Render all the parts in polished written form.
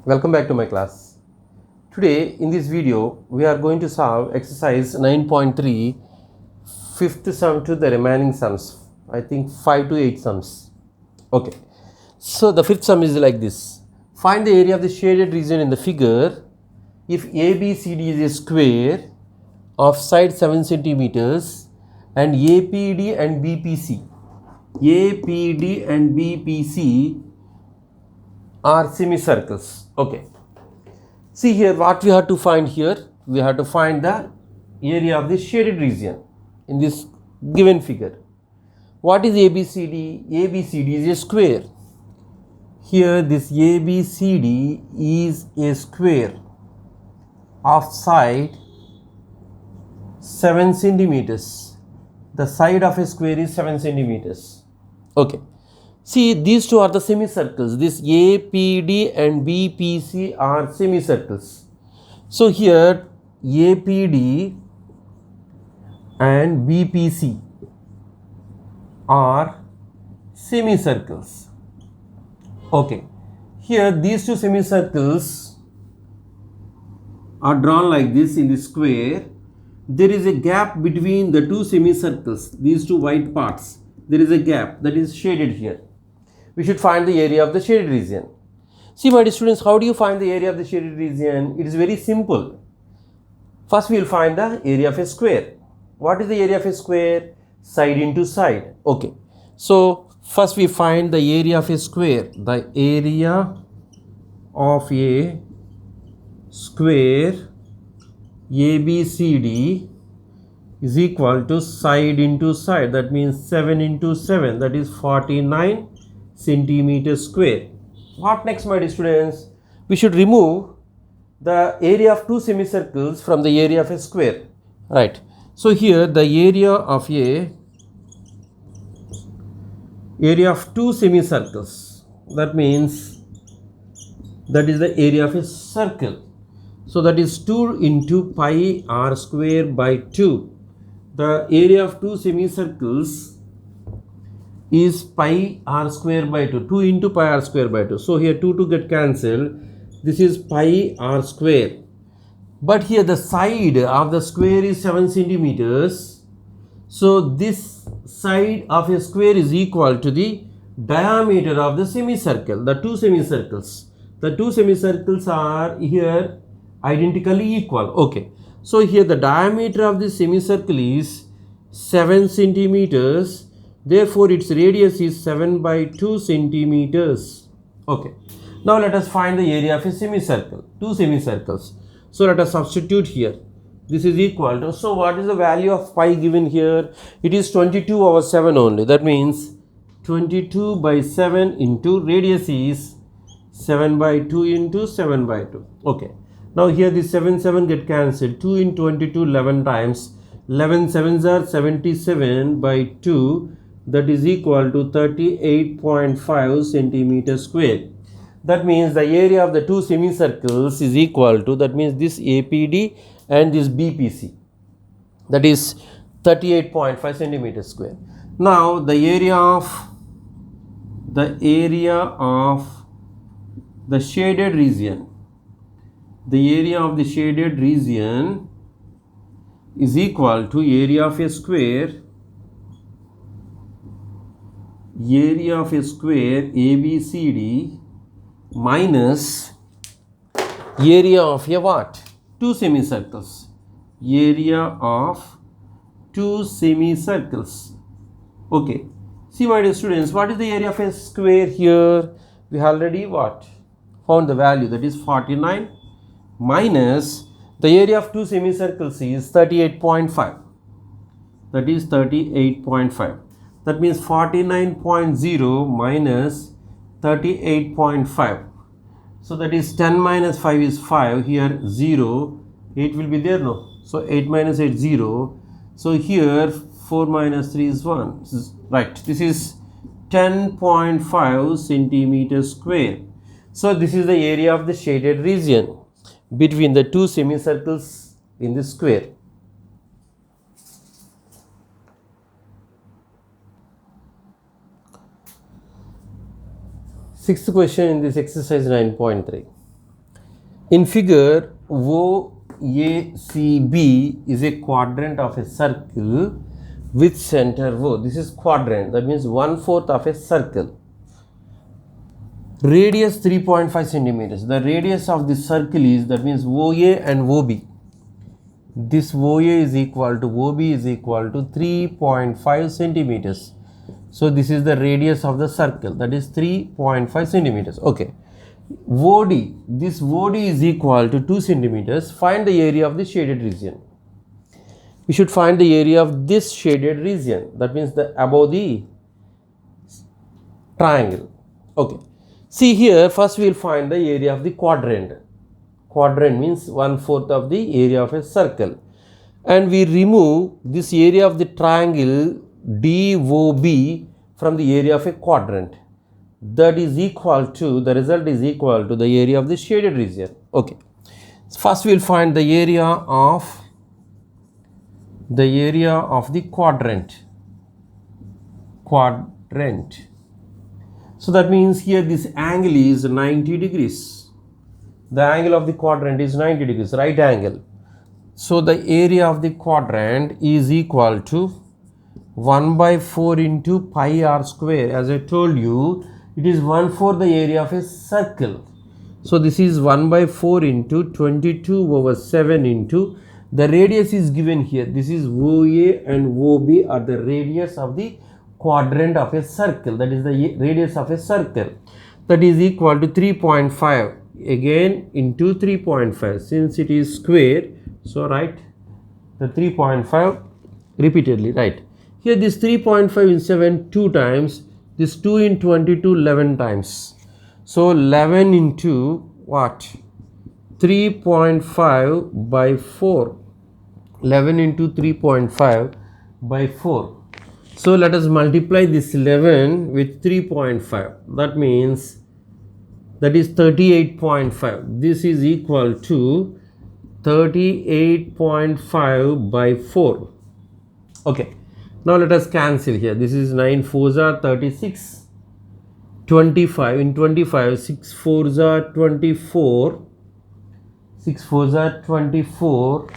Welcome back to my class. Today in this video we are going to solve exercise 9.3 fifth sum to the remaining sums. I think 5 to 8 sums. Okay. So the fifth sum is like this. Find the area of the shaded region in the figure if ABCD is a square of side 7 centimeters and APD and BPC are semicircles. Okay. See here what we have to find here. We have to find the area of the shaded region in this given figure. What is ABCD? ABCD is a square. Here this ABCD is a square of side 7 centimeters. The side of a square is 7 centimeters. Okay. See, these two are the semicircles. This APD and BPC are semicircles. So here APD and BPC are semicircles. Okay. Here these two semicircles are drawn like this in the square. There is a gap between the two semicircles, these two white parts. There is a gap that is shaded here. We should find the area of the shaded region. See my dear students, how do you find the area of the shaded region? It is very simple. First we will find the area of a square. What is the area of a square? Side into side. Okay. So first we find the area of a square. The area of a square ABCD is equal to side into side. That means 7 into 7. That is 49 centimeters square. What next, my dear students? We should remove the area of two semicircles from the area of a square. Right. So here the area of two semicircles. That means that is the area of a circle. So that is 2 into pi r square by 2. The area of two semicircles is pi r square by 2. 2 into pi r square by 2. So here 2 get cancelled. This is pi r square. But here the side of the square is 7 centimeters. So this side of a square is equal to the diameter of the semicircle. The two semicircles. The two semicircles are here identically equal. Okay. So here the diameter of the semicircle is 7 centimeters. Therefore, its radius is 7 by 2 centimeters. Okay. Now let us find the area of a semicircle. Two semicircles. So let us substitute here. This is equal to, so what is the value of pi given here? It is 22 over 7 only. That means 22 by 7 into radius is 7 by 2 into 7 by 2. Okay. Now here the 7 get cancelled. 2 in 22 11 times. 11 sevens are 77 by 2. That is equal to 38.5 centimeters square. That means the area of the two semicircles is equal to, that means this APD and this BPC. That is 38.5 centimeters square. Now the area of the shaded region. The area of the shaded region is equal to area of a square ABCD minus area of a what? Two semicircles. Area of two semicircles. Okay. See my dear students, what is the area of a square here? We already what? Found the value, that is 49 minus the area of two semicircles is 38.5. That is 38.5. That means 49.0 minus 38.5. So that is 10 minus 5 is 5. Here 0. 8 will be there, no? So 8 minus 8 0. So here 4 minus 3 is 1. Right. This is 10.5 centimeters square. So this is the area of the shaded region between the two semicircles in the square. Sixth question in this exercise 9.3. In figure, OACB is a quadrant of a circle with center O. This is quadrant, that means 1/4 of a circle. Radius 3.5 centimeters. The radius of the circle is, that means OA and OB. This OA is equal to OB is equal to 3.5 centimeters. So this is the radius of the circle, that is 3.5 centimeters. Okay. OD, this OD is equal to 2 centimeters. Find the area of the shaded region. We should find the area of this shaded region, that means the above the triangle. Okay. See here, first we will find the area of the quadrant. Quadrant means 1/4 of the area of a circle. And we remove this area of the triangle DOB from the area of a quadrant. That is equal to, the result is equal to the area of the shaded region. Okay. First we will find the area of the quadrant. So that means here this angle is 90 degrees. The angle of the quadrant is 90 degrees, right angle. So the area of the quadrant is equal to 1/4 into pi r square. As I told you, it is 1/4 the area of a circle. So this is 1/4 into 22/7 into the radius is given here. This is OA and OB are the radius of the quadrant of a circle. That is the radius of a circle. That is equal to 3.5 again into 3.5. Since it is square, so write the 3.5 repeatedly. Right. Here this 3.5 in 7 2 times. This 2 in 22 11 times. So 11 into what? 3.5 by 4. 11 into 3.5 by 4. So let us multiply this 11 with 3.5. That means that is 38.5. This is equal to 38.5 by 4. Okay. Now let us cancel here. This is 9 4s are 36. 25 in 25. 6 4s are 24. 6 4s are 24.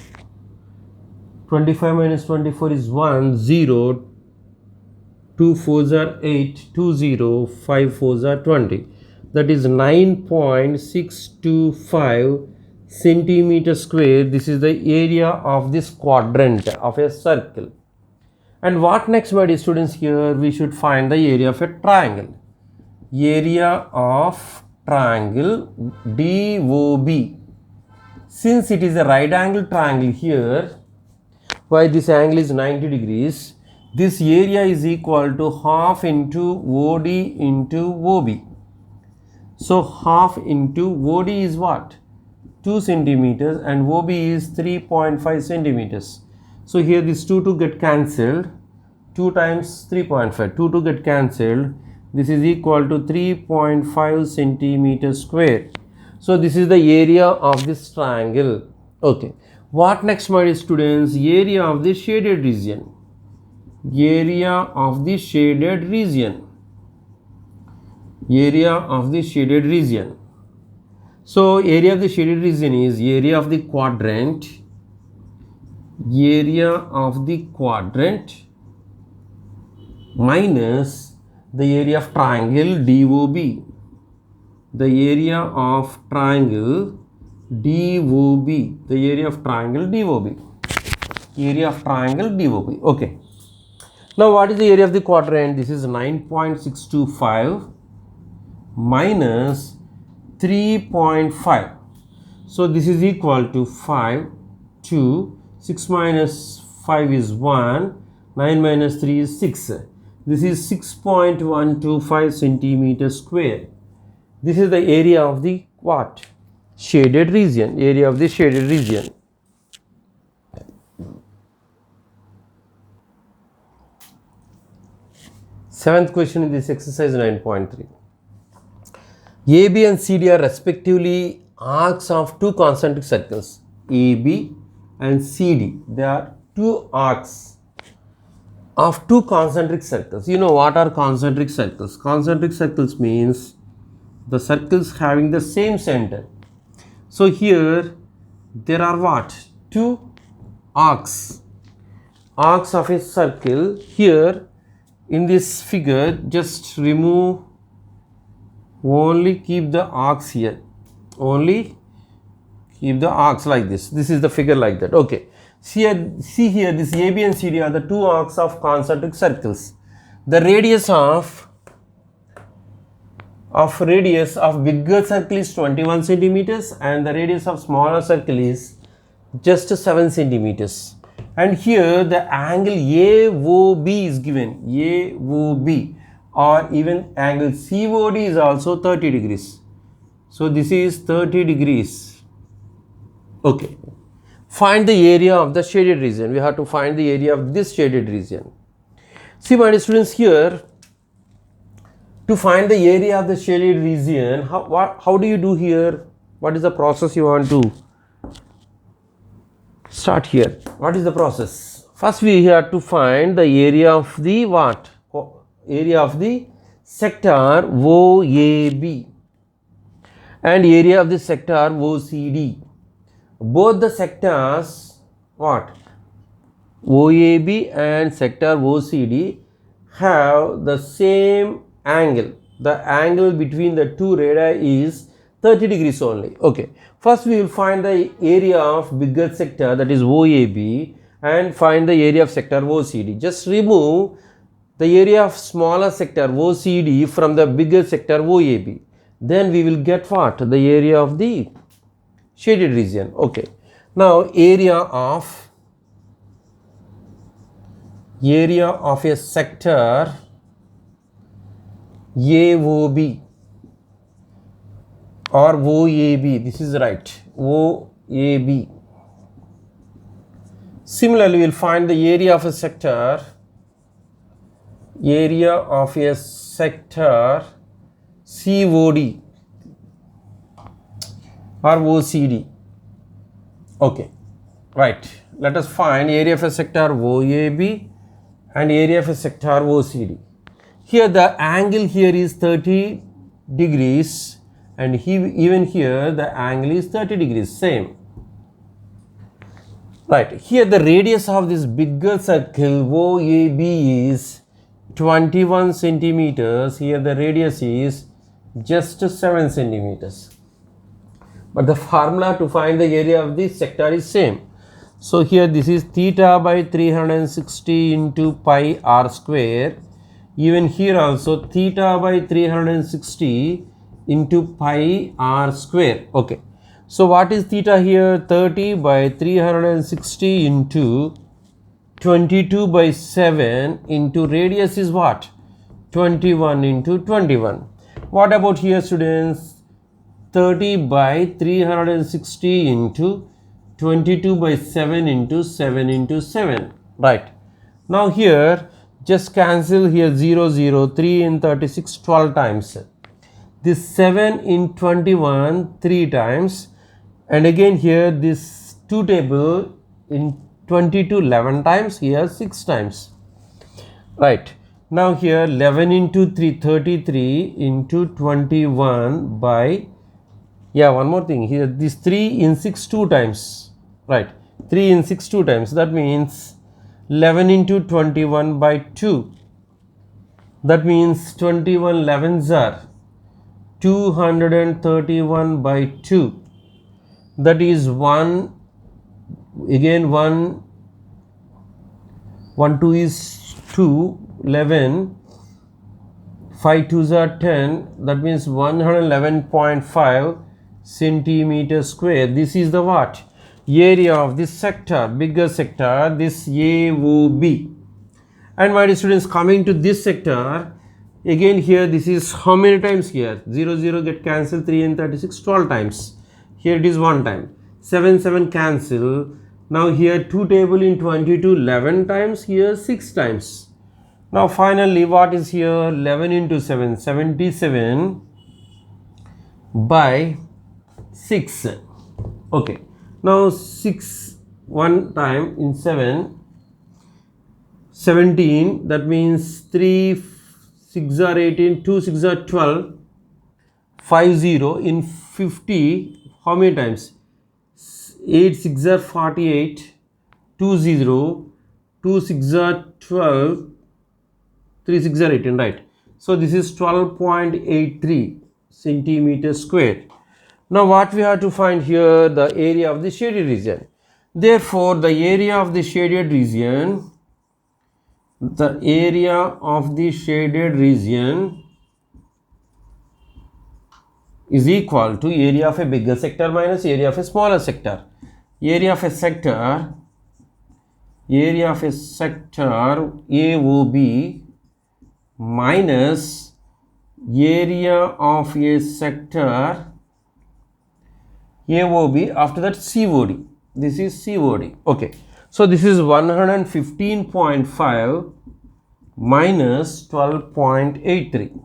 25 minus 24 is 1 0. 2 4s are 8. 2 0. 5 4s are 20. That is 9.625 centimeter square. This is the area of this quadrant of a circle. And what next, my dear students? Here we should find the area of a triangle. Area of triangle DOB. Since it is a right angle triangle here, why this angle is 90 degrees, this area is equal to half into OD into OB. So half into OD is what? 2 centimeters and OB is 3.5 centimeters. So here this 2 get cancelled. 2 times 3.5. 2 get cancelled. This is equal to 3.5 centimeters square. So this is the area of this triangle. Okay. What next, my dear students? Area of the shaded region. Area of the shaded region. Area of the shaded region. So area of the shaded region is area of the quadrant. Area of the quadrant minus the area of triangle DOB. The area of triangle DOB. The area of triangle DOB. Area of triangle DOB. Okay. Now what is the area of the quadrant? This is 9.625 minus 3.5. So this is equal to 5, 2, 6 minus 5 is 1, 9 minus 3 is 6. This is 6.125 centimeter square. This is the area of the what? Shaded region. Area of the shaded region. Seventh question in this exercise 9.3. AB and CD are respectively arcs of two concentric circles. AB and CD. They are two arcs of two concentric circles. You know what are concentric circles? Concentric circles means the circles having the same center. So here there are what? Two arcs of a circle. Here in this figure, just remove, only keep the arcs here, only keep the arcs like this. This is the figure like that. Okay, see here, this AB and CD are the two arcs of concentric circles. The radius of bigger circle is 21 centimeters and the radius of smaller circle is just 7 centimeters. And here the angle AOB is given, AOB, or even angle COD is also 30 degrees. So this is 30 degrees. Okay. Find the area of the shaded region. We have to find the area of this shaded region. See, my dear students, here to find the area of the shaded region, how do you do here? What is the process you want to start here? What is the process? First we have to find the area of the what? Area of the sector OAB and area of the sector OCD. Both the sectors what? OAB and sector OCD have the same angle. The angle between the two radii is 30 degrees only. Okay. First we will find the area of bigger sector, that is OAB, and find the area of sector OCD. Just remove the area of smaller sector OCD from the bigger sector OAB. Then we will get what? The area of the shaded region. Okay. Now area of a sector AOB or OAB, this is right, OAB. Similarly, we will find the area of a sector COD or OCD. Okay, right. Let us find area of a sector OAB and area of a sector OCD. Here the angle here is 30 degrees and even here the angle is 30 degrees, same. Right, here the radius of this bigger circle OAB is 21 centimeters. Here the radius is just 7 centimeters. But the formula to find the area of this sector is same. So here this is theta by 360 into pi r square. Even here also theta by 360 into pi r square. Okay. So what is theta here? 30 by 360 into 22 by 7 into radius is what? 21 into 21. What about here, students? 30 by 360 into 22 by 7 into 7 into 7. Right. Now here just cancel here 0, 0, 3 in 36, 12 times. This 7 in 21, 3 times. And again here this 2 table in 22, 11 times, here 6 times. Right. Now here 11 into 3, 33 into 21 by, yeah, one more thing here, this 3 in 6 2 times. Right. 3 in 6 2 times. That means 11 into 21 by 2. That means 21 11s are 231 by 2. That is 1, again 1, 2 is 2, 11, 5 2s are 10. That means 111.5 centimeters square. This is the what? Area of this sector, bigger sector, this AOB. And my dear students, coming to this sector, again here this is how many times here? 0, 0 get cancelled, 3 and 36, 12 times. Here it is 1 time. 7, 7 cancel. Now here 2 table in 22, 11 times, here 6 times. Now finally what is here? 11 into 7, 77 by 6. Okay. Now 6 1 time in 7, 17, that means 3 6 are 18, 2 6 are 12, 5 0 in 50, how many times? 8 6 are 48, 2 0, 2 6 are 12, 3 6 are 18, right? So this is 12.83 centimeters square. Now what we have to find here? The area of the shaded region. Therefore the area of the shaded region, is equal to area of a bigger sector minus area of a smaller sector. Area of a sector AOB minus area of a sector AOB, after that COD. This is COD. Okay. So this is 115.5 minus 12.83.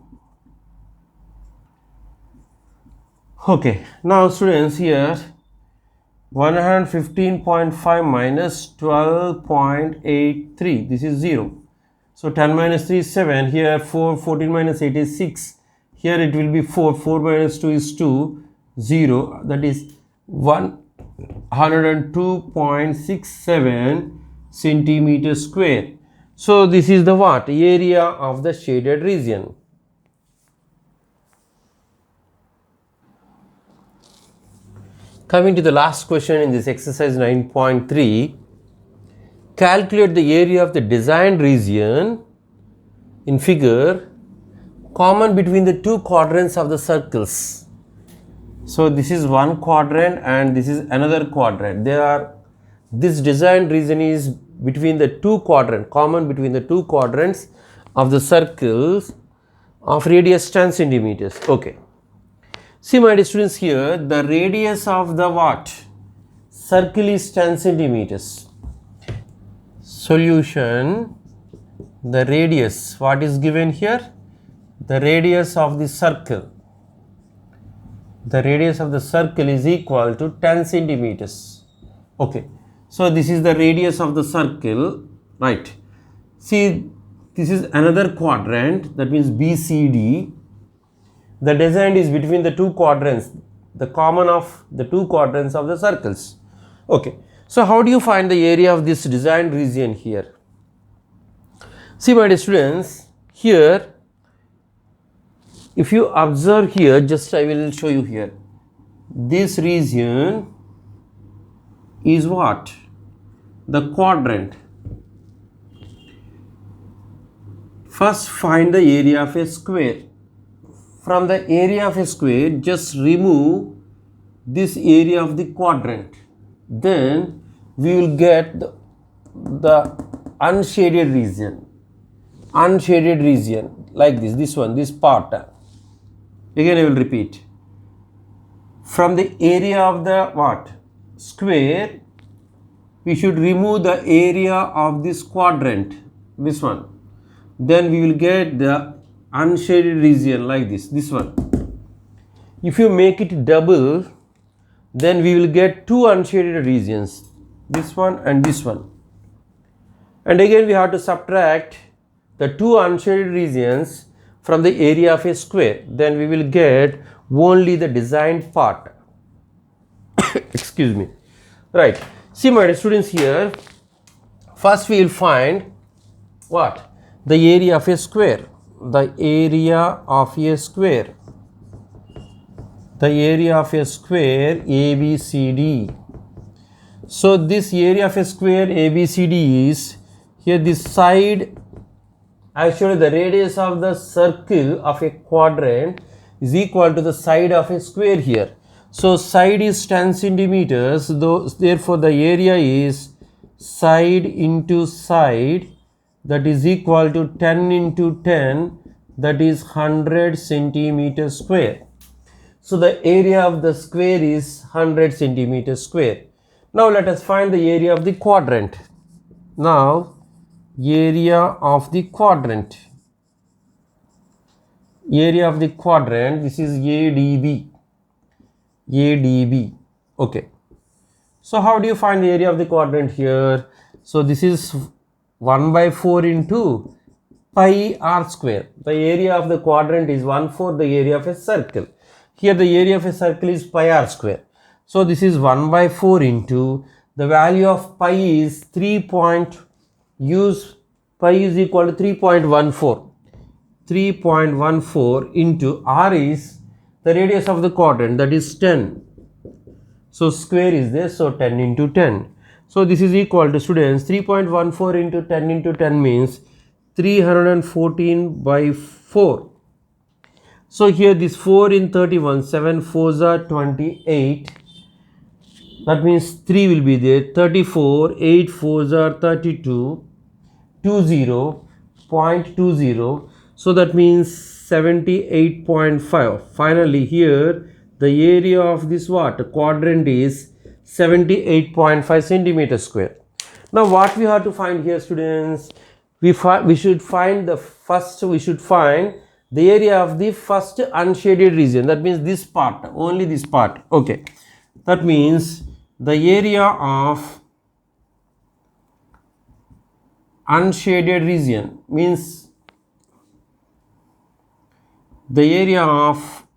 Okay. Now students, here 115.5 minus 12.83. This is 0. So 10 minus 3 is 7. Here 4, 14 minus 8 is 6. Here it will be 4. 4 minus 2 is 2. 0. That is 102.67 centimeters square. So this is the what? Area of the shaded region. Coming to the last question in this exercise 9.3, calculate the area of the designed region in figure common between the two quadrants of the circles. So this is one quadrant and this is another quadrant. This designed region is between the two quadrants, common between the two quadrants of the circles of radius 10 centimeters. Okay. See my dear students, here the radius of the what? Circle is 10 centimeters. Solution, the radius, what is given here? The radius of the circle. The radius of the circle is equal to 10 centimeters. Okay. So this is the radius of the circle, right? See, this is another quadrant, that means BCD. The design is between the two quadrants, the common of the two quadrants of the circles. Okay. So how do you find the area of this designed region here? See my dear students, here if you observe here, just I will show you here. This region is what? The quadrant. First find the area of a square. From the area of a square, just remove this area of the quadrant. Then we will get the unshaded region. Unshaded region like this one, this part. Again I will repeat. From the area of the what? Square, we should remove the area of this quadrant, this one. Then we will get the unshaded region like this one. If you make it double, then we will get two unshaded regions, this one and this one. And again we have to subtract the two unshaded regions from the area of a square, then we will get only the designed part. Excuse me. Right. See my dear students, here first we will find what? The area of a square. The area of a square. The area of a square ABCD. So this area of a square ABCD is, here this side, actually the radius of the circle of a quadrant is equal to the side of a square here. So side is 10 centimeters, therefore the area is side into side, that is equal to 10 into 10, that is 100 centimeters square. So the area of the square is 100 centimeters square. Now let us find the area of the quadrant. Now area of the quadrant. Area of the quadrant, this is ADB. ADB. Okay. So how do you find the area of the quadrant here? So this is 1/4 into pi r square. The area of the quadrant is 1/4 the area of a circle. Here the area of a circle is pi r square. So this is 1 by 4 into the value of pi is 3 point, use pi is equal to 3.14. 3.14 into r is the radius of the quadrant, that is 10. So square is this, so 10 into 10. So this is equal to, students, 3.14 into 10 into 10 means 314 by 4. So here this 4 in 31, 7 4s are 28. That means 3 will be there, 34, 8 4s are 32, 20.20. So that means 78.5. Finally here the area of this quadrant is 78.5 centimeter square. Now what we have to find here, students, we should find the area of the first unshaded region. That means this part, only this part. Okay, that means the area of unshaded region means the area of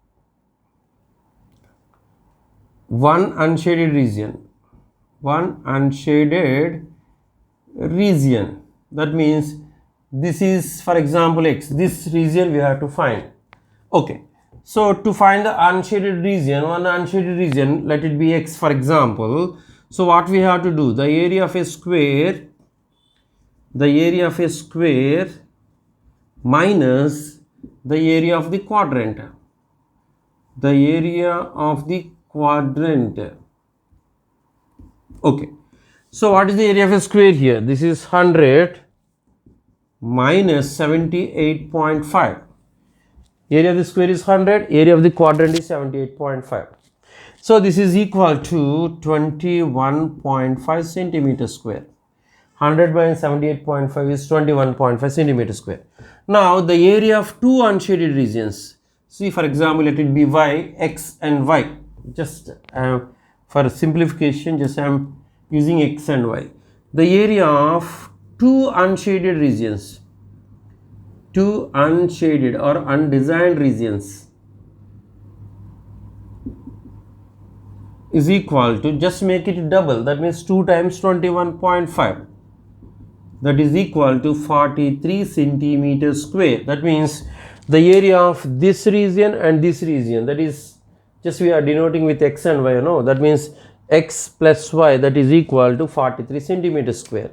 one unshaded region. That means this is, for example, x. This region we have to find. Okay, so to find the unshaded region, one unshaded region, let it be x, for example. So what we have to do, the area of a square minus the area of the quadrant. Okay, so what is the area of a square here? This is 100 minus 78.5. Area of the square is 100, area of the quadrant is 78.5. So this is equal to 21.5 centimeter square. 100 minus 78.5 is 21.5 centimeter square. Now the area of two unshaded regions. See, for example, let it be y, x and y. Just for simplification, just I am using x and y. The area of two unshaded regions, two unshaded or undesigned regions, is equal to, just make it double, that means 2 times 21.5. That is equal to 43 centimeters square. That means the area of this region and this region, that is, just we are denoting with x and y, no? That means x plus y, that is equal to 43 centimeters square.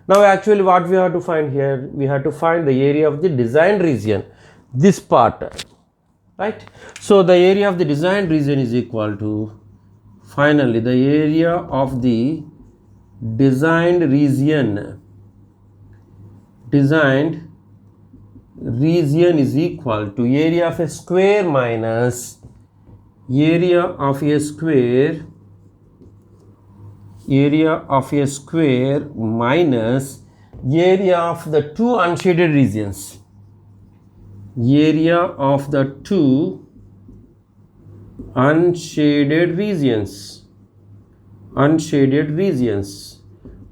Now actually what we have to find here, we have to find the area of the designed region, this part, right? So the area of the designed region is equal to, finally the area of the designed region is equal to area of a square minus area of a square minus area of the two unshaded regions. Area of the two unshaded regions.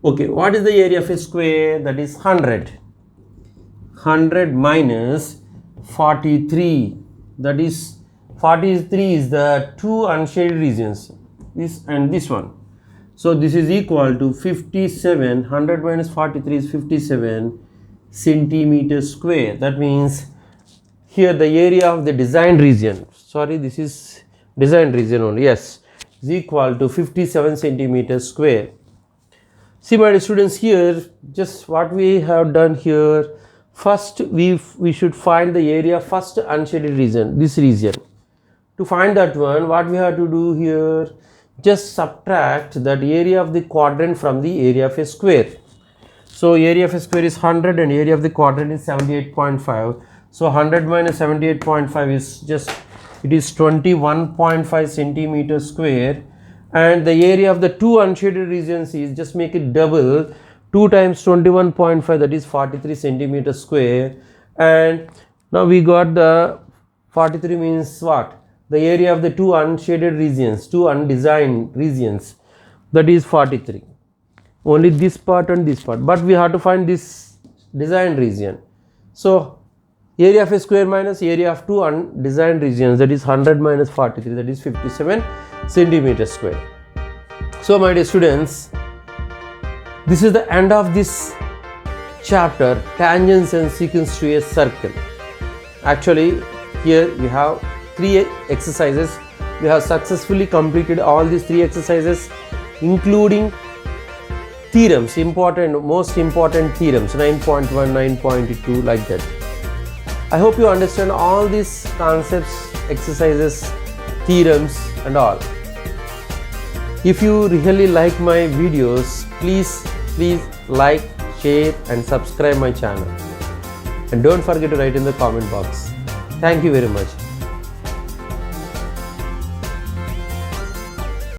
Okay, what is the area of a square? That is 100. 100 minus 43, that is 43 is the two unshaded regions, this and this one. So this is equal to 57. 100 minus 43 is 57 centimeters square. That means here the area of the designed region, sorry, this is designed region only, yes, is equal to 57 centimeters square. See my dear students, here just what we have done here, first we should find the area first unshaded region, this region. To find that one, what we have to do here, just subtract that area of the quadrant from the area of a square. So area of a square is 100 and area of the quadrant is 78.5. So 100 minus 78.5 is just, it is 21.5 centimeters square, and the area of the two unshaded regions is, just make it double, 2 times 21.5, that is 43 centimeters square. And now we got the 43 means what? The area of the two unshaded regions, two undesigned regions, that is 43. Only this part and this part, but we have to find this designed region. So area of a square minus area of two undesigned regions, that is 100 minus 43, that is 57 centimeters square. So my dear students, this is the end of this chapter, tangents and secants to a circle. Actually here we have 3 exercises. We have successfully completed all these 3 exercises, including theorems, most important theorems, 9.1, 9.2, like that. I hope you understand all these concepts, exercises, theorems and all. If you really like my videos, please like, share and subscribe my channel. And don't forget to write in the comment box. Thank you very much.